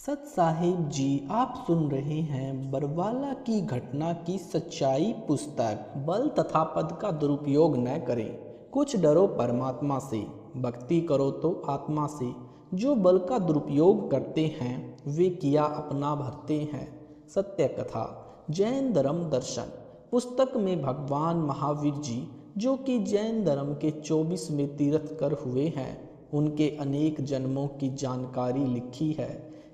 सत साहिब जी, आप सुन रहे हैं बरवाला की घटना की सच्चाई पुस्तक। बल तथा पद का दुरुपयोग न करें, कुछ डरो परमात्मा से, भक्ति करो तो आत्मा से। जो बल का दुरुपयोग करते हैं वे किया अपना भरते हैं। सत्य कथा जैन धर्म दर्शन पुस्तक में भगवान महावीर जी, जो कि जैन धर्म के 24 में तीर्थकर हुए हैं, उनके अनेक जन्मों की जानकारी लिखी है।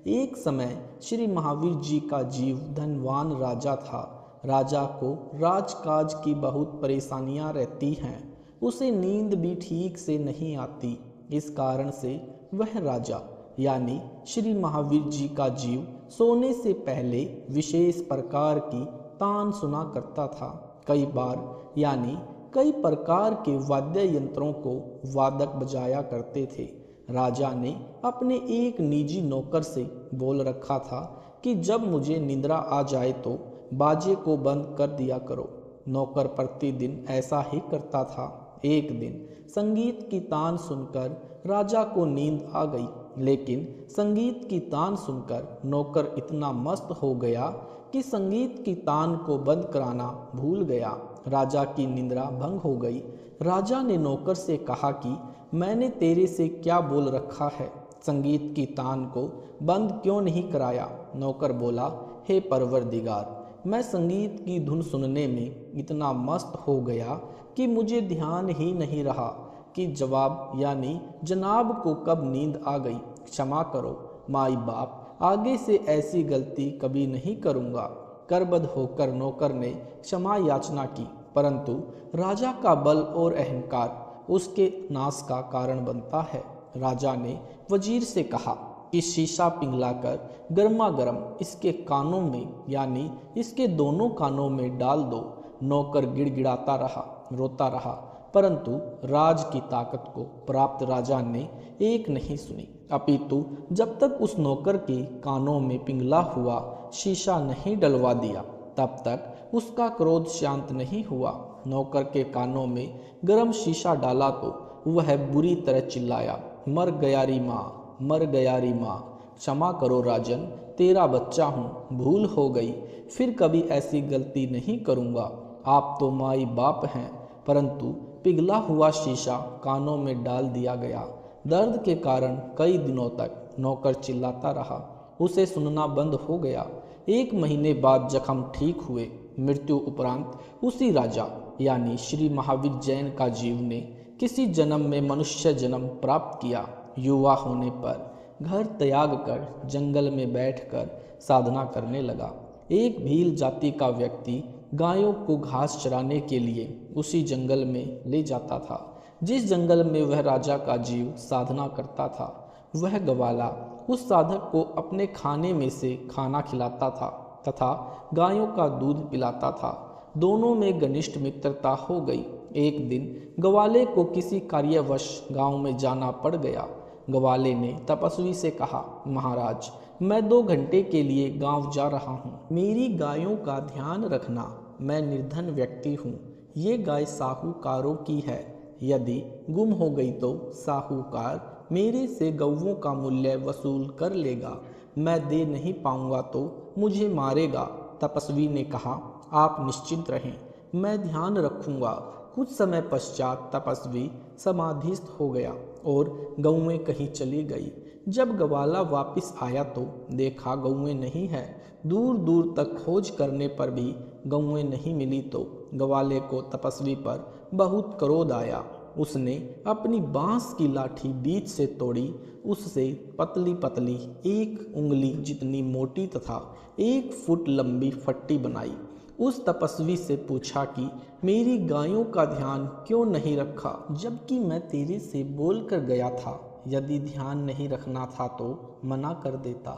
एक समय श्री महावीर जी का जीव धनवान राजा था। राजा को राजकाज की बहुत परेशानियां रहती हैं। उसे नींद भी ठीक से नहीं आती। इस कारण से वह राजा यानी श्री महावीर जी का जीव सोने से पहले विशेष प्रकार की तान सुना करता था। कई बार यानी कई प्रकार के वाद्य यंत्रों को वादक बजाया करते थे। राजा ने अपने एक निजी नौकर से बोल रखा था कि जब मुझे निद्रा आ जाए तो बाजे को बंद कर दिया करो। नौकर प्रतिदिन ऐसा ही करता था। एक दिन संगीत की तान सुनकर राजा को नींद आ गई, लेकिन संगीत की तान सुनकर नौकर इतना मस्त हो गया कि संगीत की तान को बंद कराना भूल गया। राजा की निद्रा भंग हो गई। राजा ने नौकर से कहा कि मैंने तेरे से क्या बोल रखा है, संगीत की तान को बंद क्यों नहीं कराया? नौकर बोला, हे परवरदिगार, मैं संगीत की धुन सुनने में इतना मस्त हो गया कि मुझे ध्यान ही नहीं रहा कि जवाब यानी जनाब को कब नींद आ गई। क्षमा करो माई बाप, आगे से ऐसी गलती कभी नहीं करूँगा। करबद्ध होकर नौकर ने क्षमा याचना की, परंतु राजा का बल और अहंकार उसके नाश का कारण बनता है। राजा ने वजीर से कहा कि शीशा पिघलाकर गर्मा गर्म इसके कानों में यानी इसके दोनों कानों में डाल दो। नौकर गिड़गिड़ाता रहा, रोता रहा, परंतु राज की ताकत को प्राप्त राजा ने एक नहीं सुनी, अपितु जब तक उस नौकर के कानों में पिघला हुआ शीशा नहीं डलवा दिया तब तक उसका क्रोध शांत नहीं हुआ। नौकर के कानों में गर्म शीशा डाला तो वह बुरी तरह चिल्लाया, मर गया री माँ, मर गया री माँ, क्षमा करो राजन, तेरा बच्चा हूँ, भूल हो गई, फिर कभी ऐसी गलती नहीं करूँगा। आप तो माई बाप हैं। परंतु पिघला हुआ शीशा कानों में डाल दिया गया। दर्द के कारण कई दिनों तक नौकर चिल्लाता रहा। उसे सुनना बंद हो गया। 1 महीने बाद जख्म ठीक हुए। मृत्यु उपरांत उसी राजा यानी श्री महावीर जैन का जीव ने किसी जन्म में मनुष्य जन्म प्राप्त किया। युवा होने पर घर त्याग कर जंगल में बैठकर साधना करने लगा। एक भील जाति का व्यक्ति गायों को घास चराने के लिए उसी जंगल में ले जाता था। जिस जंगल में वह राजा का जीव साधना करता था, वह ग्वाला उस साधक को अपने खाने में से खाना खिलाता था तथा गायों का दूध पिलाता था। दोनों में घनिष्ठ मित्रता हो गई। एक दिन ग्वाले को किसी कार्यवश गांव में जाना पड़ गया। ग्वाले ने तपस्वी से कहा, महाराज, मैं 2 घंटे के लिए गांव जा रहा हूँ, मेरी गायों का ध्यान रखना। मैं निर्धन व्यक्ति हूँ, ये गाय साहूकारों की है। यदि गुम हो गई तो साहूकार मेरे से गौवों का मूल्य वसूल कर लेगा। मैं दे नहीं पाऊंगा तो मुझे मारेगा। तपस्वी ने कहा, आप निश्चिंत रहें, मैं ध्यान रखूंगा। कुछ समय पश्चात तपस्वी समाधिस्थ हो गया और गौएं कहीं चली गई। जब ग्वाला वापस आया तो देखा गौएं नहीं है। दूर दूर तक खोज करने पर भी गौएं नहीं मिली तो ग्वाले को तपस्वी पर बहुत क्रोध आया। उसने अपनी बांस की लाठी बीच से तोड़ी, उससे पतली पतली 1 उंगली जितनी मोटी तथा 1 फुट लंबी फट्टी बनाई। उस तपस्वी से पूछा कि मेरी गायों का ध्यान क्यों नहीं रखा, जबकि मैं तेरे से बोल कर गया था, यदि ध्यान नहीं रखना था तो मना कर देता।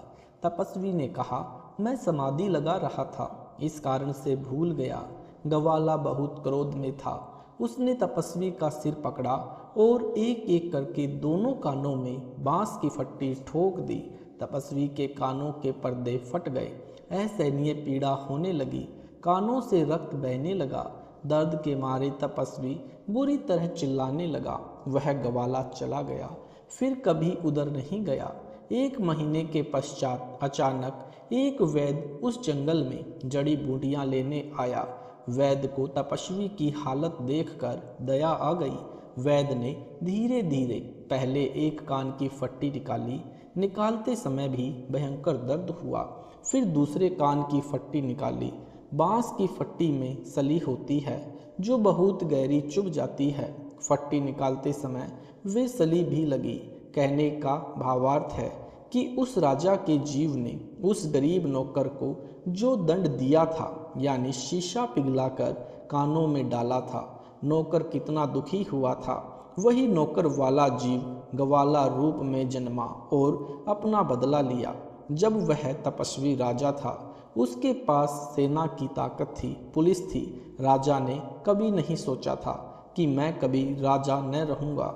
तपस्वी ने कहा, मैं समाधि लगा रहा था, इस कारण से भूल गया। ग्वाला बहुत क्रोध में था। उसने तपस्वी का सिर पकड़ा और एक एक करके दोनों कानों में बांस की फट्टी ठोक दी। तपस्वी के कानों के पर्दे फट गए। असहनीय पीड़ा होने लगी, कानों से रक्त बहने लगा। दर्द के मारे तपस्वी बुरी तरह चिल्लाने लगा। वह ग्वाला चला गया, फिर कभी उधर नहीं गया। 1 महीने के पश्चात अचानक एक वैद्य उस जंगल में जड़ी बूटियां लेने आया। वैद्य को तपस्वी की हालत देखकर दया आ गई। वैद्य ने धीरे धीरे पहले एक कान की फट्टी निकाली। निकालते समय भी भयंकर दर्द हुआ। फिर दूसरे कान की फट्टी निकाली। बांस की फट्टी में सली होती है जो बहुत गहरी चुभ जाती है। फट्टी निकालते समय वे सली भी लगी। कहने का भावार्थ है कि उस राजा के जीव ने उस गरीब नौकर को जो दंड दिया था, यानी शीशा पिघलाकर कानों में डाला था, नौकर कितना दुखी हुआ था। वही नौकर वाला जीव ग्वाला रूप में जन्मा और अपना बदला लिया। जब वह तपस्वी राजा था, उसके पास सेना की ताकत थी, पुलिस थी। राजा ने कभी नहीं सोचा था कि मैं कभी राजा न रहूँगा,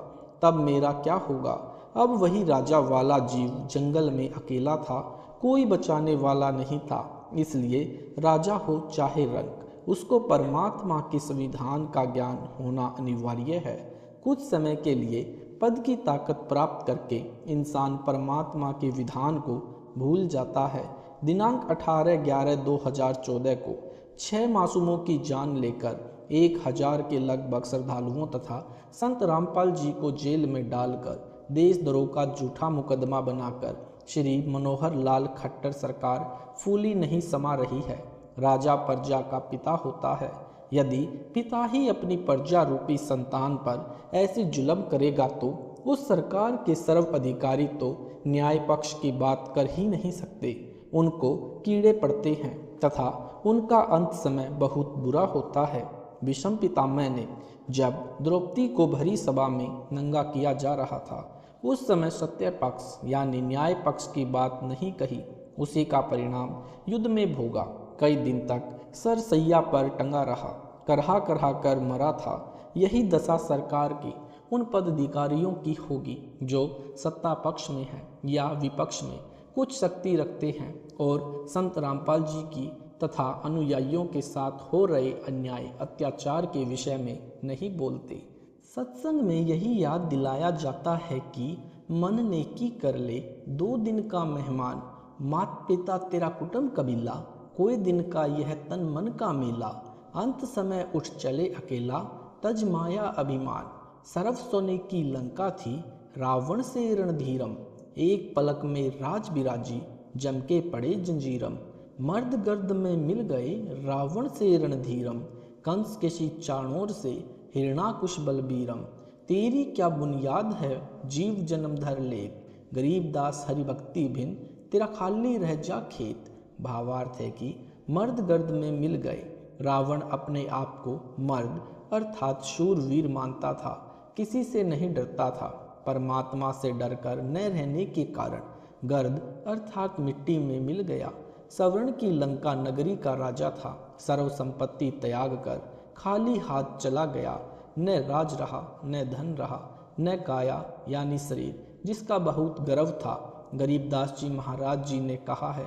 तब मेरा क्या होगा। अब वही राजा वाला जीव जंगल में अकेला था, कोई बचाने वाला नहीं था। इसलिए राजा हो चाहे रंक, उसको परमात्मा के संविधान का ज्ञान होना अनिवार्य है। कुछ समय के लिए पद की ताकत प्राप्त करके इंसान परमात्मा के विधान को भूल जाता है। दिनांक 18/11/2014 को 6 मासूमों की जान लेकर 1000 के लगभग श्रद्धालुओं तथा संत रामपाल जी को जेल में डालकर देशद्रोह का झूठा मुकदमा बनाकर श्री मनोहर लाल खट्टर सरकार फूली नहीं समा रही है। राजा प्रजा का पिता होता है। यदि पिता ही अपनी प्रजा रूपी संतान पर ऐसी जुल्म करेगा तो उस सरकार के सर्व अधिकारी तो न्याय पक्ष की बात कर ही नहीं सकते। उनको कीड़े पड़ते हैं तथा उनका अंत समय बहुत बुरा होता है। भीष्म पितामह ने जब द्रौपदी को भरी सभा में नंगा किया जा रहा था, उस समय सत्य पक्ष यानी न्याय पक्ष की बात नहीं कही। उसी का परिणाम युद्ध में भोगा। कई दिन तक सरसैया पर टंगा रहा, करहा करहा कर मरा था। यही दशा सरकार की उन पदाधिकारियों की होगी जो सत्ता पक्ष में है या विपक्ष में कुछ शक्ति रखते हैं और संत रामपाल जी की तथा अनुयायियों के साथ हो रहे अन्याय अत्याचार के विषय में नहीं बोलते। सत्संग में यही याद दिलाया जाता है कि मन नेकी कर ले, 2 दिन का मेहमान, मात पिता तेरा कुटुंब कबीला, कोई दिन का यह तन मन का मेला, अंत समय उठ चले अकेला, तज माया अभिमान, सरफ सोने की लंका थी, रावण से रणधीरम, एक पलक में राज बिराजी, जम के पड़े जंजीरम, मर्द गर्द में मिल गए रावण से रणधीरम, कंस के शी चाणोर से हिरणाकुश बलबीरम, तेरी क्या बुनियाद है जीव जन्म धर लेत, गरीब दास हरि भक्ति भिन, तेरा खाली रह जा खेत। भावार्थ है कि मर्द गर्द में मिल गए। रावण अपने आप को मर्द अर्थात शूरवीर मानता था, किसी से नहीं डरता था। परमात्मा से डरकर न रहने के कारण गर्द अर्थात मिट्टी में मिल गया। सवर्ण की लंका नगरी का राजा था, सर्व संपत्ति त्याग कर खाली हाथ चला गया। न राज रहा, न धन रहा, न काया यानी शरीर जिसका बहुत गर्व था। गरीबदास जी महाराज जी ने कहा है,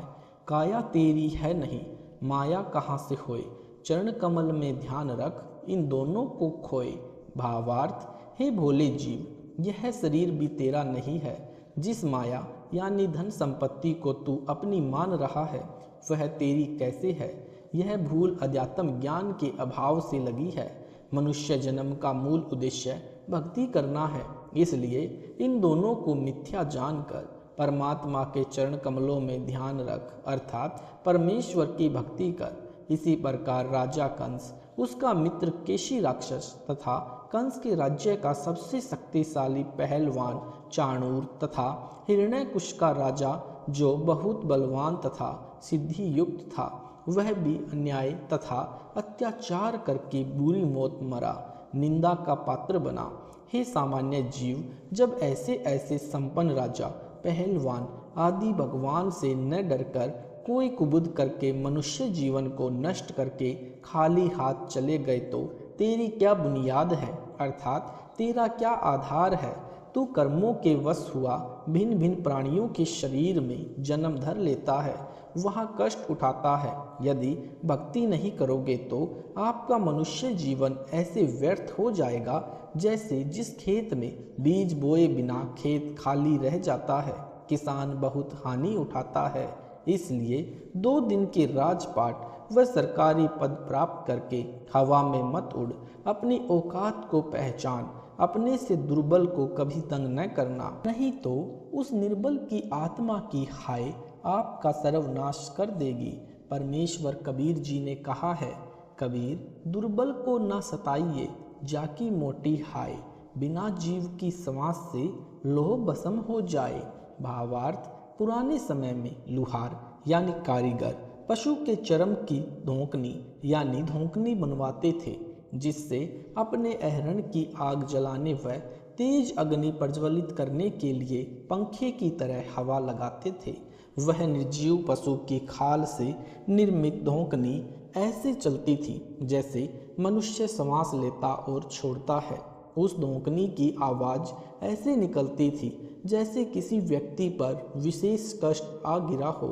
काया तेरी है नहीं, माया कहाँ से होए, चरण कमल में ध्यान रख, इन दोनों को खोए। भावार्थ, हे भोले जीव, यह शरीर भी तेरा नहीं है। जिस माया यानी धन संपत्ति को तू अपनी मान रहा है, वह तेरी कैसे है। यह भूल अध्यात्म ज्ञान के अभाव से लगी है। मनुष्य जन्म का मूल उद्देश्य भक्ति करना है, इसलिए इन दोनों को मिथ्या जानकर परमात्मा के चरण कमलों में ध्यान रख, अर्थात परमेश्वर की भक्ति कर। इसी प्रकार राजा कंस, उसका मित्र केशी राक्षस तथा कंस के राज्य का सबसे शक्तिशाली पहलवान चाणूर तथा हिरण्यकुश का राजा जो बहुत बलवान तथा सिद्धि युक्त था, वह भी अन्याय तथा अत्याचार करके बुरी मौत मरा, निंदा का पात्र बना। हे सामान्य जीव, जब ऐसे ऐसे संपन्न राजा पहलवान आदि भगवान से न डरकर कोई कुबुद्ध करके मनुष्य जीवन को नष्ट करके खाली हाथ चले गए तो तेरी क्या बुनियाद है, अर्थात तेरा क्या आधार है। तू कर्मों के वश हुआ भिन्न भिन्न प्राणियों के शरीर में जन्म धर लेता है, वहाँ कष्ट उठाता है। यदि भक्ति नहीं करोगे तो आपका मनुष्य जीवन ऐसे व्यर्थ हो जाएगा जैसे जिस खेत में बीज बोए बिना खेत खाली रह जाता है। किसान बहुत हानि उठाता है, इसलिए 2 दिन के राजपाट व सरकारी पद प्राप्त करके हवा में मत उड़, अपनी औकात को पहचान, अपने से दुर्बल को कभी तंग न करना, नहीं तो उस निर्बल की आत्मा की हाय आपका सर्वनाश कर देगी। परमेश्वर कबीर जी ने कहा है, कबीर दुर्बल को न सताइए, जाकी मोटी हाय, बिना जीव की सांस से लोह भस्म हो जाए। भावार्थ, पुराने समय में लुहार यानी कारीगर पशु के चर्म की धोंकनी यानी धोंकनी बनवाते थे, जिससे अपने अहरण की आग जलाने व तेज अग्नि प्रज्वलित करने के लिए पंखे की तरह हवा लगाते थे। वह निर्जीव पशु की खाल से निर्मित धोंकनी ऐसे चलती थी जैसे मनुष्य सांस लेता और छोड़ता है। उस धोंकनी की आवाज़ ऐसे निकलती थी जैसे किसी व्यक्ति पर विशेष कष्ट आ गिरा हो।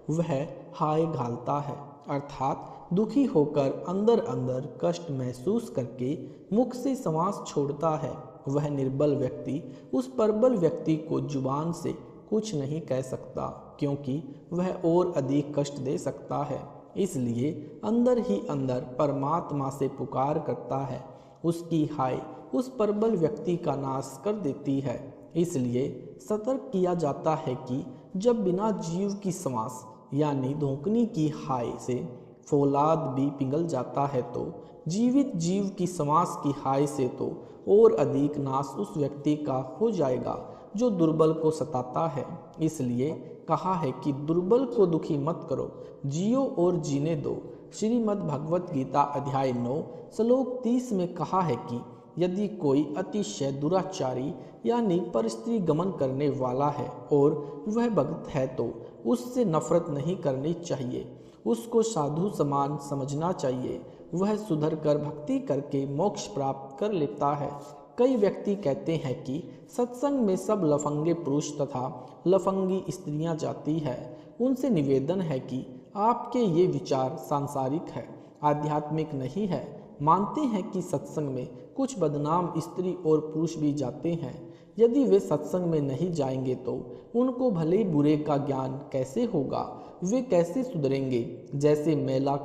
वह हाय घालता है, अर्थात दुखी होकर अंदर अंदर कष्ट महसूस करके मुख से सांस छोड़ता है। वह निर्बल व्यक्ति उस प्रबल व्यक्ति को जुबान से कुछ नहीं कह सकता, क्योंकि वह और अधिक कष्ट दे सकता है। इसलिए अंदर ही अंदर परमात्मा से पुकार करता है। उसकी हाय उस प्रबल व्यक्ति का नाश कर देती है। इसलिए सतर्क किया जाता है कि जब बिना जीव की सांस यानी धोंकनी की हाय से फौलाद भी पिघल जाता है, तो जीवित जीव की सांस की हाय से तो और अधिक नाश उस व्यक्ति का हो जाएगा जो दुर्बल को सताता है। इसलिए कहा है कि दुर्बल को दुखी मत करो, जियो और जीने दो। श्रीमद् भगवत गीता अध्याय 9 श्लोक 30 में कहा है कि यदि कोई अतिशय दुराचारी यानी परस्त्री गमन करने वाला है और वह भक्त है, तो उससे नफरत नहीं करनी चाहिए, उसको साधु समान समझना चाहिए। वह सुधर कर भक्ति करके मोक्ष प्राप्त कर लेता है। कई व्यक्ति कहते हैं कि सत्संग में सब लफंगे पुरुष तथा लफंगी स्त्रियां जाती है। उनसे निवेदन है कि आपके ये विचार सांसारिक है, आध्यात्मिक नहीं है। मानते हैं कि सत्संग में कुछ बदनाम स्त्री और पुरुष भी जाते हैं। यदि वे सत्संग में नहीं जाएंगे तो उनको भले बुरे का ज्ञान कैसे होगा, वे कैसे सुधरेंगे। जैसे मैला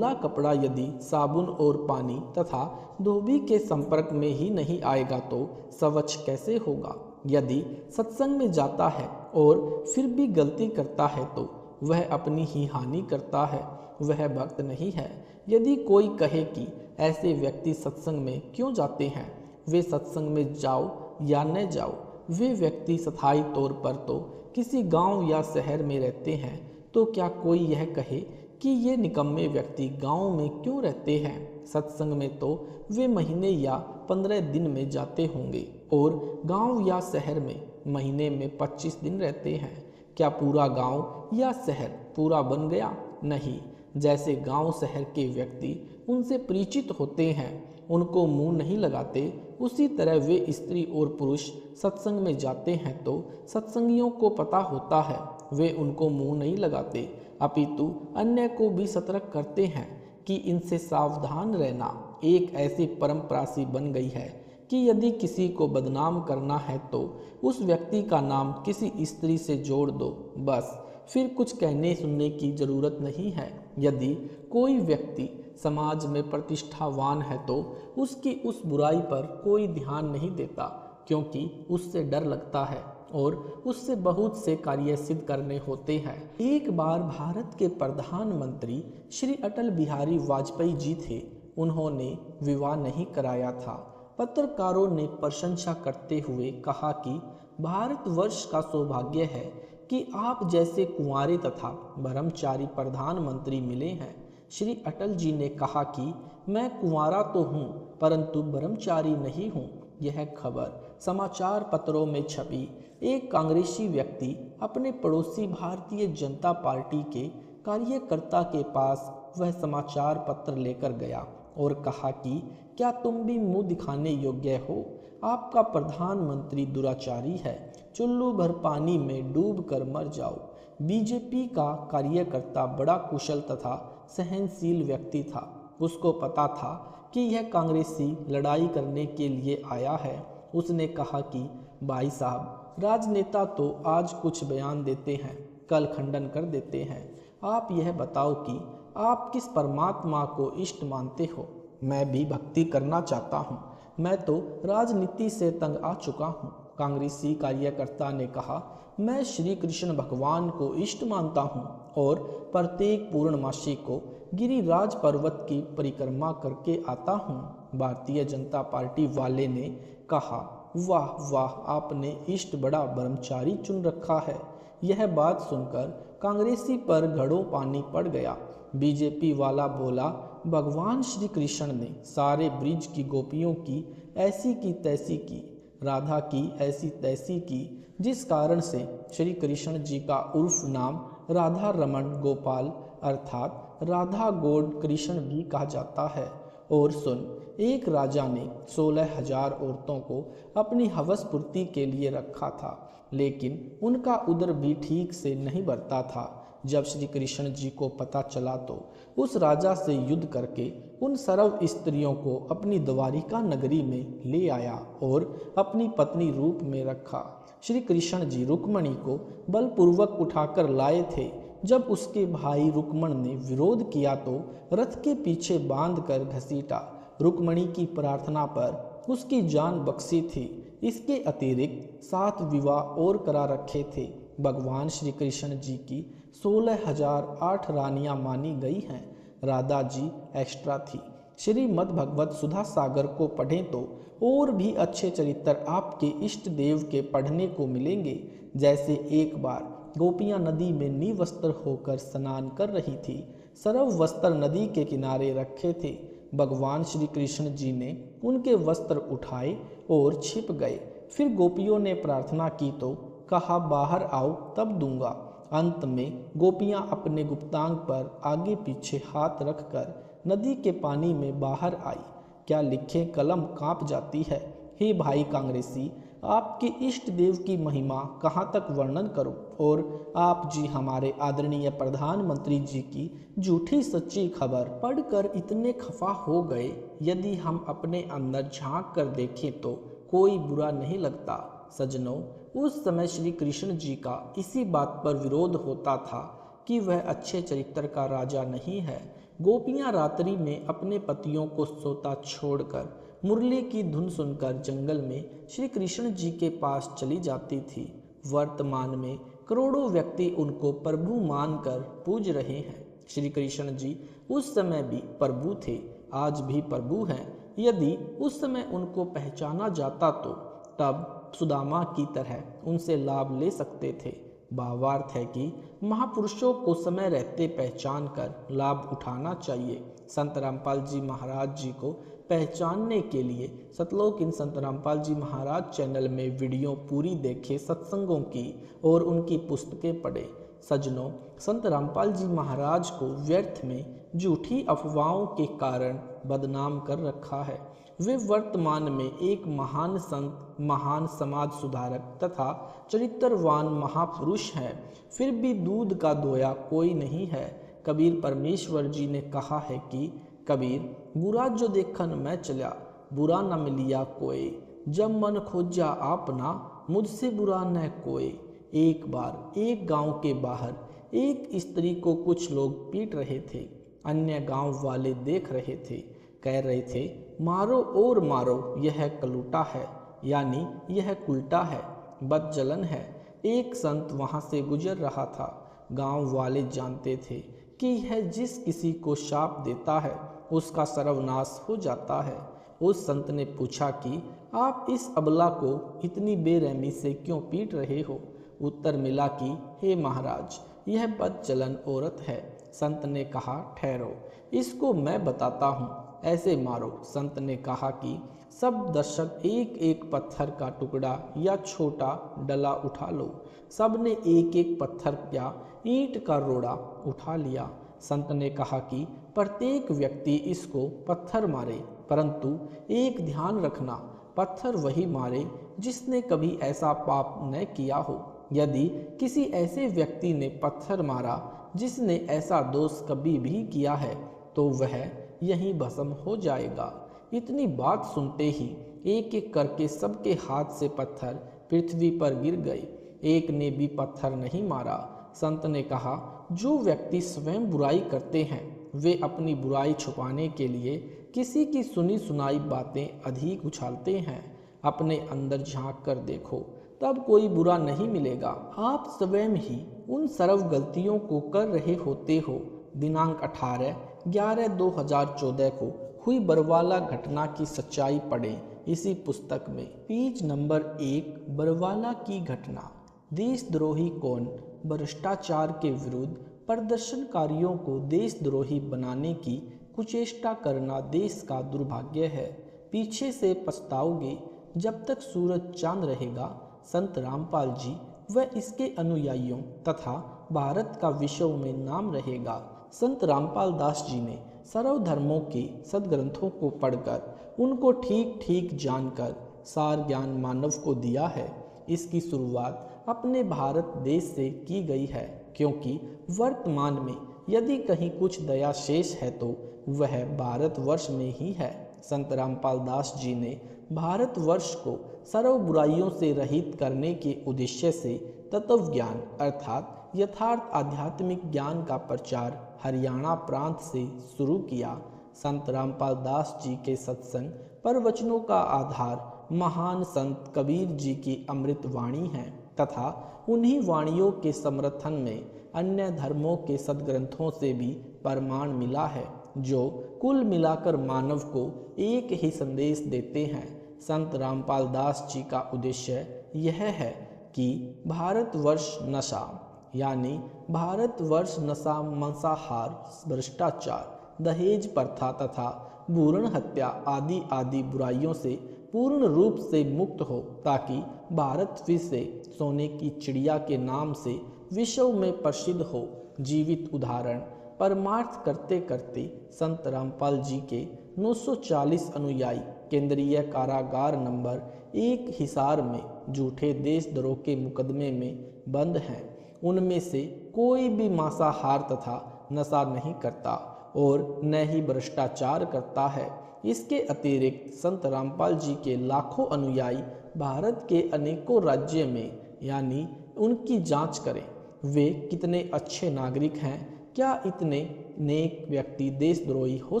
कपड़ा यदि साबुन और पानी तथा धोबी के संपर्क में ही नहीं आएगा तो स्वच्छ कैसे होगा। यदि सत्संग में जाता है और फिर भी गलती करता है तो वह अपनी ही हानि करता है, वह भक्त नहीं है। यदि कोई कहे कि ऐसे व्यक्ति सत्संग में क्यों जाते हैं, वे सत्संग में जाओ या न जाओ, वे व्यक्ति स्थायी तौर पर तो किसी गांव या शहर में रहते हैं, तो क्या कोई यह कहे कि ये निकम्मे व्यक्ति गांव में क्यों रहते हैं। सत्संग में तो वे महीने या 15 दिन में जाते होंगे और गांव या शहर में महीने में 25 दिन रहते हैं। क्या पूरा गांव या शहर पूरा बन गया? नहीं। जैसे गांव शहर के व्यक्ति उनसे परिचित होते हैं, उनको मुंह नहीं लगाते, उसी तरह वे स्त्री और पुरुष सत्संग में जाते हैं तो सत्संगियों को पता होता है, वे उनको मुंह नहीं लगाते, अपितु अन्य को भी सतर्क करते हैं कि इनसे सावधान रहना। एक ऐसी परंपरा सी बन गई है कि यदि किसी को बदनाम करना है तो उस व्यक्ति का नाम किसी स्त्री से जोड़ दो, बस, फिर कुछ कहने सुनने की जरूरत नहीं है। यदि कोई व्यक्ति समाज में प्रतिष्ठावान है तो उसकी उस बुराई पर कोई ध्यान नहीं देता, क्योंकि उससे डर लगता है और उससे बहुत से कार्य सिद्ध करने होते हैं। एक बार भारत के प्रधानमंत्री श्री अटल बिहारी वाजपेयी जी थे। उन्होंने विवाह नहीं कराया था। पत्रकारों ने प्रशंसा करते हुए कहा कि भारतवर्ष का सौभाग्य है कि आप जैसे कुंवारे तथा ब्रह्मचारी प्रधानमंत्री मिले हैं। श्री अटल जी ने कहा कि मैं कुंवारा तो हूँ परंतु ब्रह्मचारी नहीं हूँ। यह खबर समाचार पत्रों में छपी। एक कांग्रेसी व्यक्ति अपने पड़ोसी भारतीय जनता पार्टी के कार्यकर्ता के पास वह समाचार पत्र लेकर गया और कहा कि क्या तुम भी मुंह दिखाने योग्य हो? आपका प्रधानमंत्री दुराचारी है, चुल्लू भर पानी में डूब कर मर जाओ। बीजेपी का कार्यकर्ता बड़ा कुशल तथा सहनशील व्यक्ति था। उसको पता था कि यह कांग्रेसी लड़ाई करने के लिए आया है। उसने कहा कि भाई साहब, राजनेता तो आज कुछ बयान देते हैं, कल खंडन कर देते हैं। आप यह बताओ कि आप किस परमात्मा को इष्ट मानते हो? मैं भी भक्ति करना चाहता हूँ। मैं तो राजनीति से तंग आ चुका हूँ। कांग्रेसी कार्यकर्ता ने कहा, मैं श्री कृष्ण भगवान को इष्ट मानता हूँ और प्रत्येक पूर्णमासी को गिरिराज पर्वत की परिक्रमा करके आता हूँ। भारतीय जनता पार्टी वाले ने कहा, वाह वाह, आपने इष्ट बड़ा ब्रह्मचारी चुन रखा है। यह बात सुनकर कांग्रेसी पर घड़ों पानी पड़ गया। बीजेपी वाला बोला, भगवान श्री कृष्ण ने सारे ब्रिज की गोपियों की ऐसी की तैसी की, राधा की ऐसी तैसी की, जिस कारण से श्री कृष्ण जी का उर्फ नाम राधा रमन गोपाल अर्थात राधा गौड कृष्ण भी कहा जाता है। और सुन, एक राजा ने 16,000 औरतों को अपनी हवस पूर्ति के लिए रखा था, लेकिन उनका उदर भी ठीक से नहीं भरता था। जब श्री कृष्ण जी को पता चला तो उस राजा से युद्ध करके उन सर्व स्त्रियों को अपनी द्वारिका नगरी में ले आया और अपनी पत्नी रूप में रखा। श्री कृष्ण जी रुक्मणी को बलपूर्वक उठाकर लाए थे। जब उसके भाई रुक्मण ने विरोध किया तो रथ के पीछे बांधकर घसीटा। रुक्मणी की प्रार्थना पर उसकी जान बख्शी थी। इसके अतिरिक्त 7 विवाह और करा रखे थे। भगवान श्री कृष्ण जी की 16,008 रानियां मानी गई हैं। राधा जी एक्स्ट्रा थी। श्रीमद् भगवत सुधा सागर को पढ़ें तो और भी अच्छे चरित्र आपके इष्ट देव के पढ़ने को मिलेंगे। जैसे एक बार गोपियां नदी में निवस्त्र होकर स्नान कर रही थी। सर्व वस्त्र नदी के किनारे रखे थे। भगवान श्री कृष्ण जी ने उनके वस्त्र उठाए और छिप गए। फिर गोपियों ने प्रार्थना की तो कहा, बाहर आओ तब दूंगा। अंत में गोपियां अपने गुप्तांग पर आगे पीछे हाथ रखकर नदी के पानी में बाहर आई। क्या लिखे कलम कांप जाती है। हे भाई कांग्रेसी, आपके इष्ट देव की महिमा कहाँ तक वर्णन करूं? और आप जी हमारे आदरणीय प्रधानमंत्री जी की झूठी सच्ची खबर पढ़कर इतने खफा हो गए। यदि हम अपने अंदर झांक कर देखें तो कोई बुरा नहीं लगता। सज्जनों, उस समय श्री कृष्ण जी का इसी बात पर विरोध होता था कि वह अच्छे चरित्र का राजा नहीं है। गोपियां रात्रि में अपने पतियों को सोता छोड़कर मुरली की धुन सुनकर जंगल में श्री कृष्ण जी के पास चली जाती थी। वर्तमान में करोड़ों व्यक्ति उनको प्रभु मानकर पूज रहे हैं। श्री कृष्ण जी उस समय भी प्रभु थे, आज भी प्रभु हैं। यदि उस समय उनको पहचाना जाता तो तब सुदामा की तरह उनसे लाभ ले सकते थे। भावार्थ है कि महापुरुषों को समय रहते पहचान कर लाभ उठाना चाहिए। संत रामपाल जी महाराज जी को पहचानने के लिए सतलोक इन संत रामपाल जी महाराज चैनल में वीडियो पूरी देखे, सत्संगों की और उनकी पुस्तकें पढ़े। सज्जनों, संत रामपाल जी महाराज को व्यर्थ में झूठी अफवाहों के कारण बदनाम कर रखा है। वे वर्तमान में एक महान संत, महान समाज सुधारक तथा चरित्रवान महापुरुष हैं। फिर भी दूध का दोया कोई नहीं है। कबीर परमेश्वर जी ने कहा है कि कबीर, बुरा जो देखन मैं चला, बुरा न मिलिया कोई, जब मन खोजा आपना, मुझसे बुरा न कोई। एक बार एक गांव के बाहर एक स्त्री को कुछ लोग पीट रहे थे। अन्य गांव वाले देख रहे थे, कह रहे थे, मारो और मारो, यह कलूटा है, यानी यह उल्टा है, बदजलन है। एक संत वहां से गुजर रहा था। गांव वाले जानते थे कि यह जिस किसी को शाप देता है उसका सर्वनाश हो जाता है। उस संत ने पूछा कि आप इस अबला को इतनी बेरहमी से क्यों पीट रहे हो? उत्तर मिला कि हे महाराज, यह बदचलन औरत है। संत ने कहा, ठहरो, इसको मैं बताता हूँ, ऐसे मारो। संत ने कहा कि सब दर्शक एक एक पत्थर का टुकड़ा या छोटा डला उठा लो। सब ने एक एक पत्थर या ईंट का रोड़ा उठा लिया। संत ने कहा कि प्रत्येक व्यक्ति इसको पत्थर मारे, परंतु एक ध्यान रखना, पत्थर वही मारे जिसने कभी ऐसा पाप न किया हो। यदि किसी ऐसे व्यक्ति ने पत्थर मारा जिसने ऐसा दोष कभी भी किया है तो वह यहीं भस्म हो जाएगा। इतनी बात सुनते ही एक एक करके सबके हाथ से पत्थर पृथ्वी पर गिर गए, एक ने भी पत्थर नहीं मारा। संत ने कहा, जो व्यक्ति स्वयं बुराई करते हैं वे अपनी बुराई छुपाने के लिए किसी की सुनी सुनाई बातें अधिक उछालते हैं। अपने अंदर झांक कर देखो, तब कोई बुरा नहीं मिलेगा। आप स्वयं ही उन सर्व गलतियों को कर रहे होते हो। दिनांक 18/11/2014 को हुई बरवाला घटना की सच्चाई पढ़ें इसी पुस्तक में। पेज नंबर 1, बरवाला की घटना। देशद्रोही कौन? भ्रष्टाचार के विरुद्ध प्रदर्शनकारियों को देशद्रोही बनाने की कुचेष्टा करना देश का दुर्भाग्य है। पीछे से पछताओगे जब तक सूरज चांद रहेगा। संत रामपाल जी व इसके अनुयायियों तथा भारत का विश्व में नाम रहेगा। संत रामपाल दास जी ने सर्वधर्मों के सद्ग्रंथों को पढ़कर उनको ठीक ठीक जानकर सार ज्ञान मानव को दिया है। इसकी शुरुआत अपने भारत देश से की गई है, क्योंकि वर्तमान में यदि कहीं कुछ दया शेष है तो वह भारतवर्ष में ही है। संत रामपाल दास जी ने भारतवर्ष को सर्व बुराइयों से रहित करने के उद्देश्य से तत्व ज्ञान अर्थात यथार्थ आध्यात्मिक ज्ञान का प्रचार हरियाणा प्रांत से शुरू किया। संत रामपाल दास जी के सत्संग प्रवचनों का आधार महान संत कबीर जी की अमृत वाणी है तथा उन्हीं वाणियों के समर्थन में अन्य धर्मों के सद्ग्रंथों से भी प्रमाण मिला है, जो कुल मिलाकर मानव को एक ही संदेश देते हैं। संत रामपाल दास जी का उद्देश्य यह है कि भारतवर्ष नशा यानी भारतवर्ष नशा, मांसाहार, भ्रष्टाचार, दहेज प्रथा तथा भ्रूण हत्या आदि आदि बुराइयों से पूर्ण रूप से मुक्त हो, ताकि भारत फिर से सोने की चिड़िया के नाम से विश्व में प्रसिद्ध हो। जीवित उदाहरण परमार्थ करते करते संत रामपाल जी के 940 अनुयायी केंद्रीय कारागार नंबर 1 हिसार में झूठे देशद्रोह के मुकदमे में बंद हैं। उनमें से कोई भी मांसाहार तथा नशा नहीं करता और न ही भ्रष्टाचार करता है। इसके अतिरिक्त संत रामपाल जी के लाखों अनुयायी भारत के अनेकों राज्य में, यानी उनकी जांच करें वे कितने अच्छे नागरिक हैं। क्या इतने नेक व्यक्ति देशद्रोही हो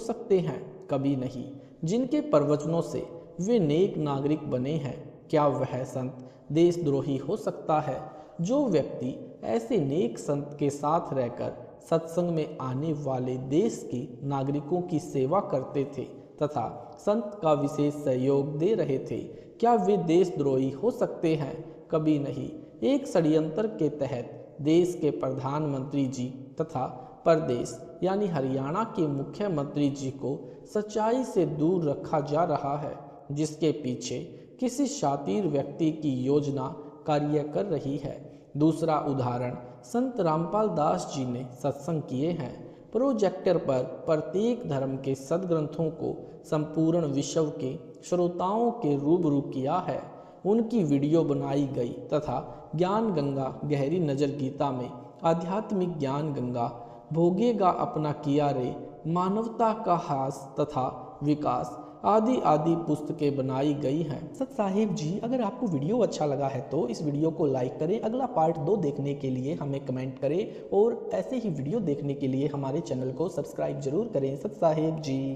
सकते हैं? कभी नहीं। जिनके प्रवचनों से वे नेक नागरिक बने हैं, क्या वह संत देशद्रोही हो सकता है? जो व्यक्ति ऐसे नेक संत के साथ रहकर सत्संग में आने वाले देश के नागरिकों की सेवा करते थे तथा संत का विशेष सहयोग दे रहे थे, क्या वे देशद्रोही हो सकते हैं? कभी नहीं। एक षड्यंत्र के तहत देश के प्रधानमंत्री जी तथा प्रदेश यानी हरियाणा के मुख्यमंत्री जी को सच्चाई से दूर रखा जा रहा है, जिसके पीछे किसी शातिर व्यक्ति की योजना कार्य कर रही है। दूसरा उदाहरण संत रामपाल दास जी ने सत्संग किए हैं। प्रोजेक्टर पर प्रत्येक धर्म के सद्ग्रंथों को संपूर्ण विश्व के श्रोताओं के रूबरू किया है। उनकी वीडियो बनाई गई तथा ज्ञान गंगा, गहरी नजर गीता में आध्यात्मिक ज्ञान गंगा, भोगेगा अपना किया रे, मानवता का हास तथा विकास आदि आदि पुस्तकें बनाई गई हैं। सत साहिब जी, अगर आपको वीडियो अच्छा लगा है तो इस वीडियो को लाइक करें, अगला पार्ट 2 देखने के लिए हमें कमेंट करें और ऐसे ही वीडियो देखने के लिए हमारे चैनल को सब्सक्राइब जरूर करें। सत साहिब जी।